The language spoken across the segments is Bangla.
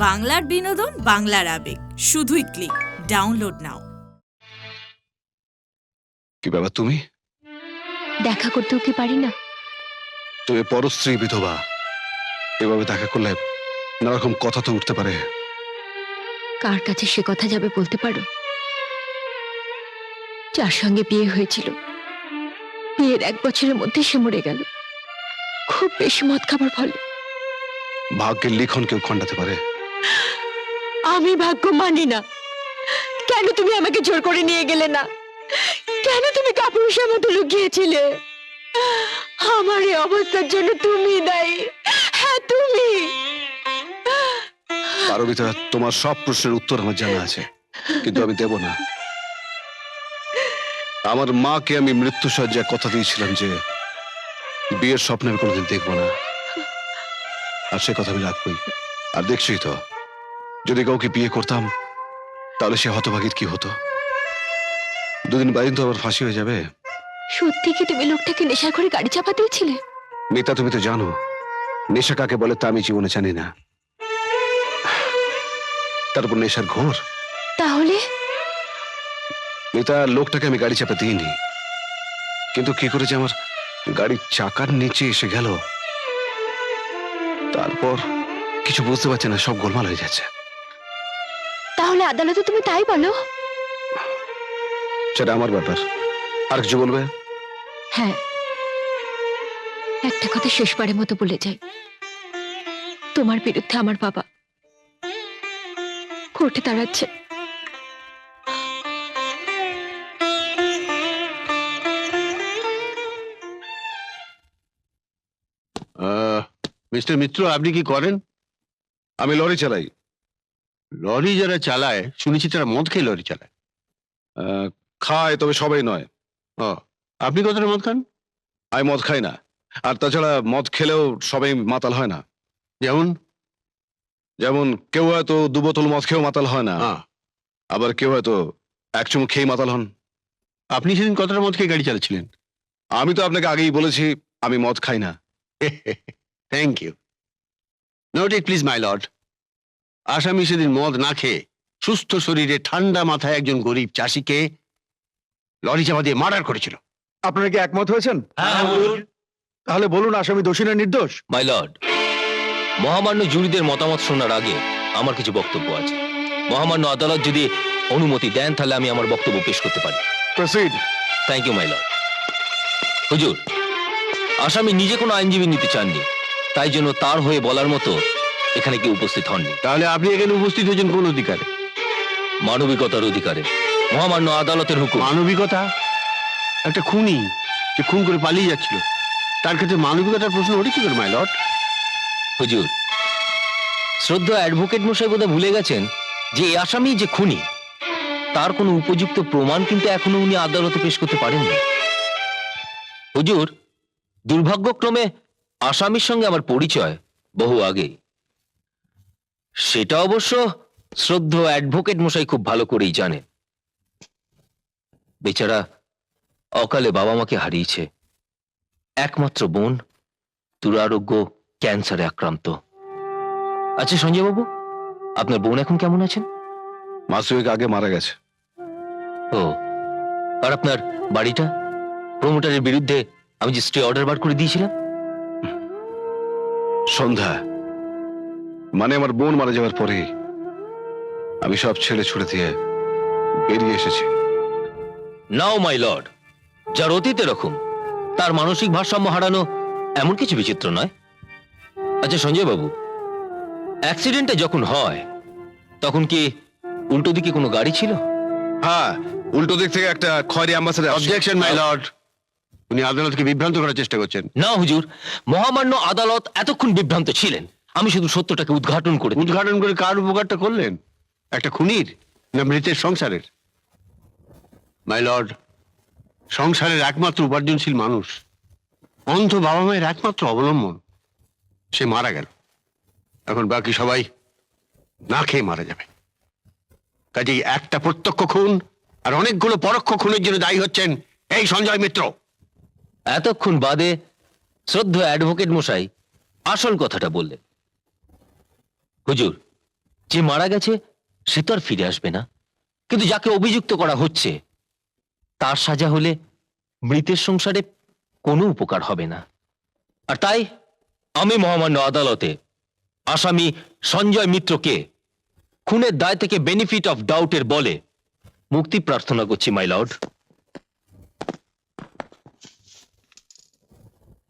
বাংলার বিনোদন, বাংলার আবেগ, শুধুই ক্লিক। ডাউনলোড নাও। কি ব্যাপার তুমি? দেখা করতেও কি পারি না? তুমি পরস্ত্রী বিধবা, এভাবে দেখা করলে নানারকম কথা তো উঠতে পারে। কার কাছে সে কথা যাবে বলতে পারো? যার সঙ্গে বিয়ে হয়েছিল, বিয়ের 1 বছরের মধ্যে সে মরে গেল, খুব বেশি মদ খাবার ফলে। ভাগ্যের লিখন কেউ খণ্ডাতে পারে? আমি ভাগ্য মানি না। কেন তুমি আমাকে জোর করে নিয়ে গেলে না? কেন তুমি কাপুরুষের মতো লুকিয়েছিলে? আমার এই অবস্থার জন্য তুমি দায়ী। হ্যাঁ, তুমি। পারবিতা, তোমার সব প্রশ্নের উত্তর আমার জানা আছে, কিন্তু আমি দেব না। আমার মাকে আমি মৃত্যুসজ্জায় কথা দিয়েছিলাম যে বিয়ের স্বপ্ন আমি কোনোদিন দেখবো না, আর সে কথা আমি রাখবই। আর দেখছই তো, যদি কাউকে বিয়ে করতাম তাহলে সে হতভাগীর কি হতো? 2 দিন বাদে তো আবার ফাঁসি হয়ে যাবে। সত্যি কি তুমি লোকটাকে নেশার করে গাড়ি চাপা দিয়েছিলে? মিতা, তুমি তো জানো নেশা কাকে বলে তা আমি জীবনে জানি না। তারপর নেশার ঘোর। তাহলে মিতা, লোকটাকে আমি গাড়ি চাপা দিইনি, কিন্তু কি করে যে আমার গাড়ির চাকার নিচে এসে গেল, তারপর কিছু বুঝতে পারছি না, সব গোলমাল হয়ে যাচ্ছে। তাহলে আদালতে তুমি তাই বলো? সেটা আমার ব্যাপার, আর কিছু বলবে? হ্যাঁ, একটা কথা শেষবারের মতো বলে যাই। তোমার বিরুদ্ধে আমার বাবা কোর্টে দাঁড়াচ্ছে। মিস্টার মিত্র, আপনি কি করেন? আমি লরি চালাই। লরি যারা চালায় শুনেছি তারা মদ খেয়ে লরি চালায়। খায়, তবে সবাই নয়। ও, আপনি কতটা মদ খান? আমি মদ খাই না, আর তাছাড়া মদ খেলেও সবাই মাতাল হয় না। যেমন? যেমন কেউ হয়তো 2 বোতল মদ খেয়েও মাতাল হয় না, আবার কেউ হয়তো 1 চুমুক খেয়ে মাতাল হন। আপনি সেদিন কতটা মদ খেয়ে গাড়ি চালাচ্ছিলেন? আমি তো আপনাকে আগেই বলেছি আমি মদ খাই না। Thank you. Note it please my lord. আসামি সেদিন মদ না খেয়ে সুস্থ শরীরে ঠান্ডা মাথায় একজন গরিব চাষিকে লরি চাপা দিয়ে মার্ডার করেছিল। আপনারা কি একমত হয়েছেন? তাহলে বলুন, আসামি দোষী না নির্দোষ? মাই লর্ড, মহামান্য জুরিদের মতামত শোনার আগে আমার কিছু বক্তব্য আছে। মহামান্য আদালত যদি অনুমতি দেন তাহলে আমি আমার বক্তব্য পেশ করতে পারি। Proceed. Thank you my lord. হুজুর, আসামি নিজে কোনো আইনজীবী নিতে চাননি, তাই জন্য তার হয়ে বলার মতো এখানে কেউ উপস্থিত হননি। তাহলে আপনি এখানে উপস্থিত হয়েছেন কোন অধিকারে? মানবিকতার অধিকারে। মহামান্য আদালতের হুকুম। মানবিকতা? একটা খুনি যে খুন করে পালিয়ে যাচ্ছিল, তার ক্ষেত্রে মানবিকতার প্রশ্ন ওঠে কি করে মাই লর্ড? হুজুর, শ্রদ্ধা অ্যাডভোকেট মশাই বোধহয় ভুলে গেছেন যে এই আসামি যে খুনি তার কোনো উপযুক্ত প্রমাণ কিন্তু এখনো উনি আদালতে পেশ করতে পারেননি। হুজুর, দুর্ভাগ্যক্রমে আসামির সঙ্গে আমার পরিচয় বহু আগে। সেটা অবশ্য শ্রদ্ধা অ্যাডভোকেট মশাই খুব ভালো করেই জানেন। বেচারা অকালে বাবা মাকে হারিয়েছে, একমাত্র বোন দুরারোগ্য ক্যান্সারে আক্রান্ত। আচ্ছা সঞ্জয় বাবু, আপনার বোন এখন কেমন আছেন? মাস 2 আগে মারা গেছে। ও, আর আপনার বাড়িটা, প্রমোটারের বিরুদ্ধে আমি যে স্টে অর্ডার বার করে দিয়েছিলাম? সন্ধ্যা, মানে আমার বোন মারা যাওয়ার পরে আমি সব ছেড়ে ছুড়ে দিয়ে বেরিয়ে এসেছি। নাও মাই লর্ড, যার অতীত এরকম তার মানসিক ভারসাম্য হারানো এমন কিছু বিচিত্র নয়। আচ্ছা সঞ্জয় বাবু, অ্যাক্সিডেন্টটা যখন হয় তখন কি উল্টো দিকে কোনো গাড়ি ছিল? হ্যাঁ, উল্টো দিক থেকে একটা খয়েরি অ্যাম্বাসেডর। Objection my lord. উনি আদালতকে বিভ্রান্ত করার চেষ্টা করছেন। না হুজুর, মহামান্য আদালত এতক্ষণ বিভ্রান্ত ছিলেন, আমি শুধু সত্যটাকে উদ্ঘাটন করে দিলাম। উদ্ঘাটন করে কার উপকারটা করলেন? একটা খুনির না মৃতের সংসারের? মাই লর্ড, সংসারের একমাত্র উপার্জনশীল মানুষ, অন্ধ বাবা মায়ের একমাত্র অবলম্বন, সে মারা গেল। এখন বাকি সবাই না খেয়ে মারা যাবে। কাজেই একটা প্রত্যক্ষ খুন আর অনেকগুলো পরোক্ষ খুনের জন্য দায়ী হচ্ছেন এই সঞ্জয় মিত্র। এতক্ষণ বাদে শ্রদ্ধা অ্যাডভোকেট মশাই আসল কথাটা বললেন। হুজুর, যে মারা গেছে সে তো আর ফিরে আসবে না, কিন্তু যাকে অভিযুক্ত করা হচ্ছে তার সাজা হলে মৃতের সংসারে কোনো উপকার হবে না। আর তাই আমি মহামান্য আদালতে আসামি সঞ্জয় মিত্রকে খুনের দায় থেকে বেনিফিট অফ ডাউটের বলে মুক্তি প্রার্থনা করছি মাই লর্ড।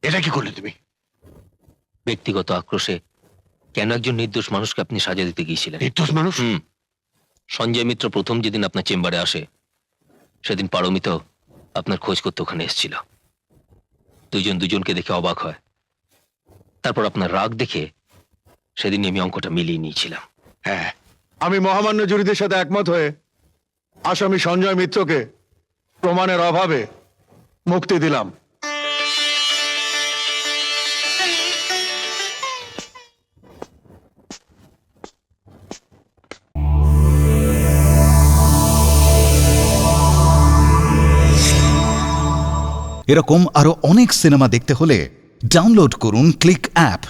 এটা কি করলে তুমি? ব্যক্তিগত আক্রোশে কেন একজন নির্দোষ মানুষকে আপনি সাজা দিতে গিয়েছিলেন? নির্দোষ মানুষ? সঞ্জয় মিত্র প্রথম যেদিন আপনার চেম্বারে আসে সেদিন পারমিত আপনার খোঁজ করতে ওখানে এসেছিল। দুজন দুজনকে দেখে অবাক হয়, তারপর আপনার রাগ দেখে সেদিন আমি অঙ্কটা মিলিয়ে নিয়েছিলাম। হ্যাঁ, আমি মহামান্য জুরিদের সাথে একমত হয়ে আসামি সঞ্জয় মিত্রকে প্রমাণের অভাবে মুক্তি দিলাম। এরকম আরো অনেক সিনেমা দেখতে হলে ডাউনলোড করুন ক্লিক অ্যাপ।